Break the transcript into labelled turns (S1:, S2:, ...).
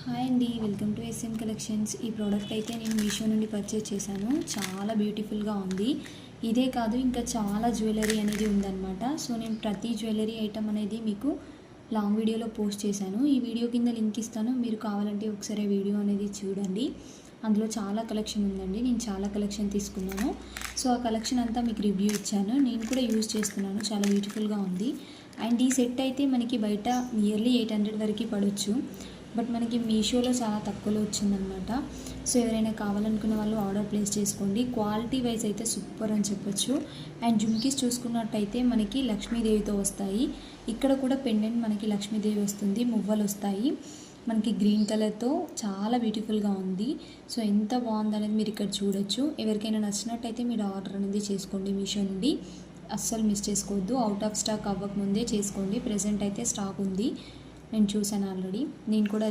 S1: Hi అండి, welcome to S M collections. ఈ product అయితే నేను మీషో నుండి పర్చేజ్ చేశాను. చాలా బ్యూటిఫుల్గా ఉంది. ఇదే కాదు, ఇంకా చాలా జ్యువెలరీ అనేది ఉందన్నమాట. సో నేను ప్రతి జ్యువెలరీ ఐటమ్ అనేది మీకు లాంగ్ వీడియోలో పోస్ట్ చేశాను. ఈ వీడియో కింద లింక్ ఇస్తాను, మీరు కావాలంటే ఒకసారి వీడియో అనేది చూడండి. అందులో చాలా కలెక్షన్ ఉందండి. నేను చాలా కలెక్షన్ తీసుకున్నాను. సో ఆ కలెక్షన్ అంతా మీకు రివ్యూ ఇచ్చాను. నేను కూడా యూజ్ చేస్తున్నాను, చాలా బ్యూటిఫుల్గా ఉంది. అండ్ ఈ సెట్ అయితే మనకి బయట నియర్లీ 800 వరకు పడవచ్చు, బట్ మనకి మీషోలో చాలా తక్కువలో వచ్చిందనమాట. సో ఎవరైనా కావాలనుకున్న వాళ్ళు ఆర్డర్ ప్లేస్ చేసుకోండి. క్వాలిటీ వైజ్ అయితే సూపర్ అని చెప్పొచ్చు. అండ్ జుమ్కీస్ చూసుకున్నట్టయితే మనకి లక్ష్మీదేవితో వస్తాయి. ఇక్కడ కూడా పెండెంట్ మనకి లక్ష్మీదేవి వస్తుంది, మువ్వలు వస్తాయి మనకి గ్రీన్ కలర్తో. చాలా బ్యూటిఫుల్గా ఉంది. సో ఎంత బాగుంది అనేది మీరు ఇక్కడ చూడొచ్చు. ఎవరికైనా నచ్చినట్టయితే మీరు ఆర్డర్ అనేది చేసుకోండి మీషో నుండి. అస్సలు మిస్ చేసుకోవద్దు. అవుట్ ఆఫ్ స్టాక్ అవ్వకముందే చేసుకోండి. ప్రెజెంట్ అయితే స్టాక్ ఉంది, నేను చూసాను ఆల్రెడీ. నేను కూడా